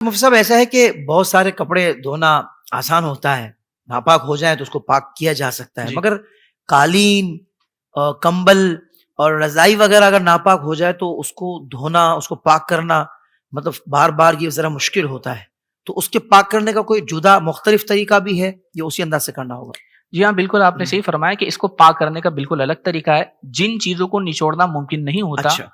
مفتی صاحب ایسا ہے کہ بہت سارے کپڑے دھونا آسان ہوتا ہے، ناپاک ہو جائیں تو اس کو پاک کیا جا سکتا ہے، جی مگر قالین، کمبل اور رضائی وغیرہ اگر ناپاک ہو جائے تو اس کو دھونا، اس کو پاک کرنا مطلب بار بار یہ ذرا مشکل ہوتا ہے، تو اس کے پاک کرنے کا کوئی جدا مختلف طریقہ بھی ہے یا اسی انداز سے کرنا ہوگا؟ جی ہاں، بالکل آپ نے ہم، صحیح فرمایا کہ اس کو پاک کرنے کا بالکل الگ طریقہ ہے. جن چیزوں کو نچوڑنا ممکن نہیں ہوتا اچھا،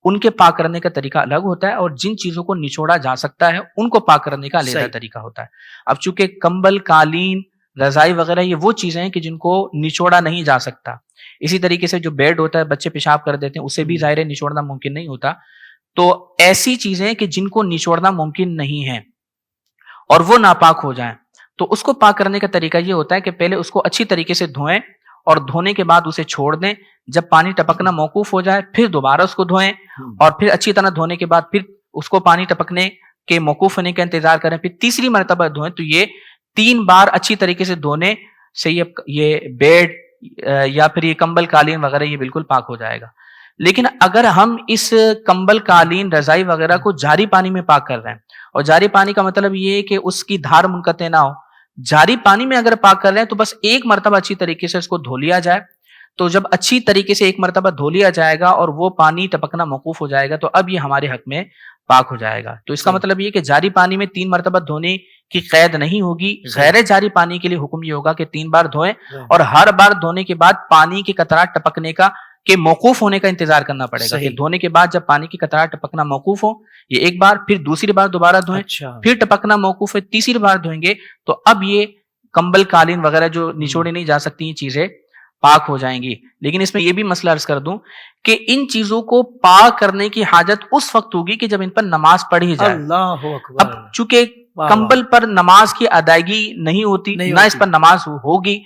ان کے پاک کرنے کا طریقہ الگ ہوتا ہے، اور جن چیزوں کو نچوڑا جا سکتا ہے ان کو پاک کرنے کا علیحدہ صحیح، طریقہ ہوتا ہے. اب چونکہ کمبل، قالین، رضائی وغیرہ یہ وہ چیزیں ہیں کہ جن کو نچوڑا نہیں جا سکتا. اسی طریقے سے جو بیڈ ہوتا ہے، بچے پیشاب کر دیتے ہیں، اسے بھی ہم، ظاہر ہے نچوڑنا ممکن نہیں ہوتا. تو ایسی چیزیں کہ جن کو نچوڑنا ممکن نہیں ہے اور وہ ناپاک ہو جائیں، تو اس کو پاک کرنے کا طریقہ یہ ہوتا ہے کہ پہلے اس کو اچھی طریقے سے دھوئیں، اور دھونے کے بعد اسے چھوڑ دیں. جب پانی ٹپکنا موقوف ہو جائے پھر دوبارہ اس کو دھوئیں، ہم، اور پھر اچھی طرح دھونے کے بعد پھر اس کو پانی ٹپکنے کے موقوف ہونے کا انتظار کریں، پھر تیسری مرتبہ دھوئیں. تو یہ 3 بار اچھی طریقے سے دھونے سے یہ بیڈ یا پھر یہ کمبل، قالین وغیرہ یہ بالکل پاک ہو جائے گا. لیکن اگر ہم اس کمبل، قالین، رضائی وغیرہ کو جاری پانی میں پاک کر رہے ہیں، اور جاری پانی کا مطلب یہ ہے کہ اس کی دھار منقطع نہ ہو، جاری پانی میں اگر پاک کر رہے ہیں تو بس ایک مرتبہ اچھی طریقے سے اس کو دھو لیا جائے. تو جب اچھی طریقے سے ایک مرتبہ دھو لیا جائے گا اور وہ پانی ٹپکنا موقوف ہو جائے گا تو اب یہ ہمارے حق میں پاک ہو جائے گا. تو اس کا صحیح، مطلب یہ کہ جاری پانی میں 3 مرتبہ دھونے کی قید نہیں ہوگی. صحیح، غیر جاری پانی کے لیے حکم یہ ہوگا کہ 3 بار دھوئیں، صحیح، اور ہر بار دھونے کے بعد پانی کے قطرات ٹپکنے کا کے موقوف ہونے کا انتظار کرنا پڑے گا. کہ صحیح، دھونے کے بعد جب پانی کی قطرات ٹپکنا موقوف ہو، یہ ایک بار، پھر دوسری بار دوبارہ دھوئیں، اچھا، پھر ٹپکنا موقوف ہے، تیسری بار دھوئیں گے تو اب یہ کمبل، قالین وغیرہ جو ہم، نچوڑی نہیں جا سکتی یہ چیزیں پاک ہو جائیں گی. لیکن اس میں یہ بھی مسئلہ عرض کر دوں کہ ان چیزوں کو پاک کرنے کی حاجت اس وقت ہوگی کہ جب ان پر نماز پڑھی جائے. اللہ اب اکبر، چونکہ واہ واہ، کمبل پر نماز کی ادائیگی نہیں ہوتی، نہیں نہ اس ہوتی، پر نماز ہوگی،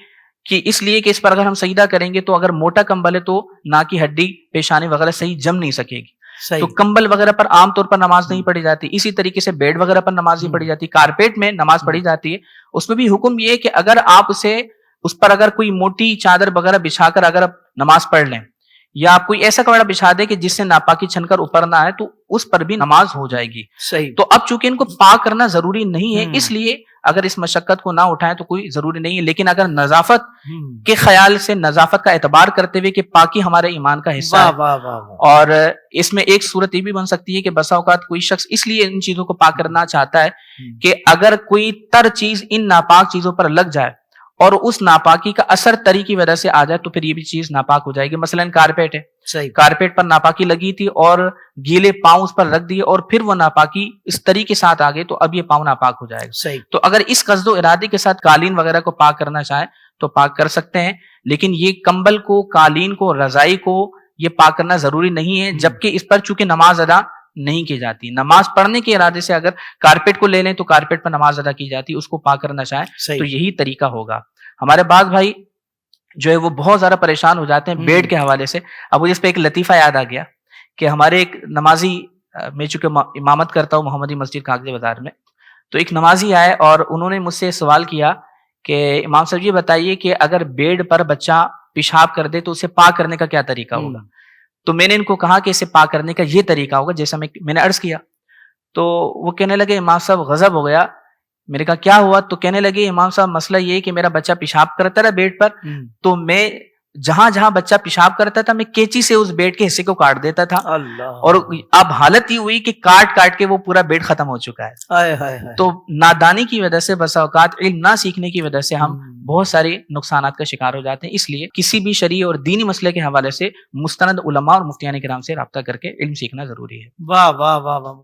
کہ اس لیے کہ اس پر اگر ہم سجدہ کریں گے تو اگر موٹا کمبل ہے تو ناک کی ہڈی، پیشانی وغیرہ صحیح جم نہیں سکے گی. تو صحیح، کمبل وغیرہ پر عام طور پر نماز نہیں ہم، پڑھی جاتی. اسی طریقے سے بیڈ وغیرہ پر نماز نہیں پڑھی ہم، جاتی، کارپیٹ میں نماز ہم، پڑھی جاتی ہے. اس میں بھی حکم یہ ہے کہ اگر آپ اس پر اگر کوئی موٹی چادر وغیرہ بچھا کر اگر آپ نماز پڑھ لیں، یا آپ کوئی ایسا کپڑا بچھا دیں کہ جس سے ناپاکی چھن کر اوپر نہ آئے، تو اس پر بھی نماز ہو جائے گی. صحیح، تو اب چونکہ ان کو پاک کرنا ضروری نہیں ہے، ہم، اس لیے اگر اس مشقت کو نہ اٹھائیں تو کوئی ضروری نہیں ہے. لیکن اگر نظافت ہم، کے خیال سے، نظافت کا اعتبار کرتے ہوئے کہ پاکی ہمارے ایمان کا حصہ واہ ہے، واہ واہ واہ، اور اس میں ایک صورت یہ بھی بن سکتی ہے کہ بسا اوقات کوئی شخص اس لیے ان چیزوں کو پاک کرنا چاہتا ہے ہم، کہ اگر کوئی تر چیز ان ناپاک چیزوں پر لگ جائے اور اس ناپاکی کا اثر تری کی وجہ سے آ جائے تو پھر یہ بھی چیز ناپاک ہو جائے گی. مثلا کارپیٹ ہے، صحیح، کارپیٹ پر ناپاکی لگی تھی اور گیلے پاؤں اس پر رکھ دیے اور پھر وہ ناپاکی اس طریقے کے ساتھ آ گئی تو اب یہ پاؤں ناپاک ہو جائے گا. صحیح، تو اگر اس قصد و ارادے کے ساتھ قالین وغیرہ کو پاک کرنا چاہیں تو پاک کر سکتے ہیں. لیکن یہ کمبل کو، قالین کو، رضائی کو یہ پاک کرنا ضروری نہیں ہے، ہم، جبکہ اس پر چونکہ نماز ادا نہیں کی جاتی. نماز پڑھنے کے ارادے سے اگر کارپیٹ کو لے لیں تو کارپیٹ پر نماز ادا کی جاتی، اس کو پاک کرنا چاہیں تو صحیح، یہی طریقہ ہوگا. ہمارے بعض بھائی جو ہے وہ بہت زیادہ پریشان ہو جاتے ہیں ہم، بیڈ کے حوالے سے. اب مجھے اس پہ ایک لطیفہ یاد آ گیا کہ ہمارے ایک نمازی، میں چونکہ امامت کرتا ہوں محمدی مسجد کاغذ بازار میں، تو ایک نمازی آئے اور انہوں نے مجھ سے سوال کیا کہ امام صاحب یہ بتائیے کہ اگر بیڈ پر بچہ پیشاب کر دے تو اسے پاک کرنے کا کیا طریقہ ہوگا. ہم، تو میں نے ان کو کہا کہ اسے پاک کرنے کا یہ طریقہ ہوگا جیسا میں نے عرض کیا. تو وہ کہنے لگے امام صاحب غضب ہو گیا. میں نے کہا کیا ہوا؟ تو کہنے لگے امام صاحب مسئلہ یہ ہے کہ میرا بچہ پیشاب کرتا رہا بیڈ پر، ہم، تو میں جہاں جہاں بچہ پیشاب کرتا تھا میں کینچی سے اس بیڈ کے حصے کو کاٹ دیتا تھا، اور اللہ، اب حالت یہ ہوئی کہ کاٹ کاٹ کے وہ پورا بیڈ ختم ہو چکا ہے. ہائے ہائے ہائے، تو نادانی کی وجہ سے، بسا اوقات علم نہ سیکھنے کی وجہ سے ہم ہم، بہت سارے نقصانات کا شکار ہو جاتے ہیں. اس لیے کسی بھی شرعی اور دینی مسئلے کے حوالے سے مستند علماء اور مفتیان کرام سے رابطہ کر کے علم سیکھنا ضروری ہے. واہ واہ واہ واہ.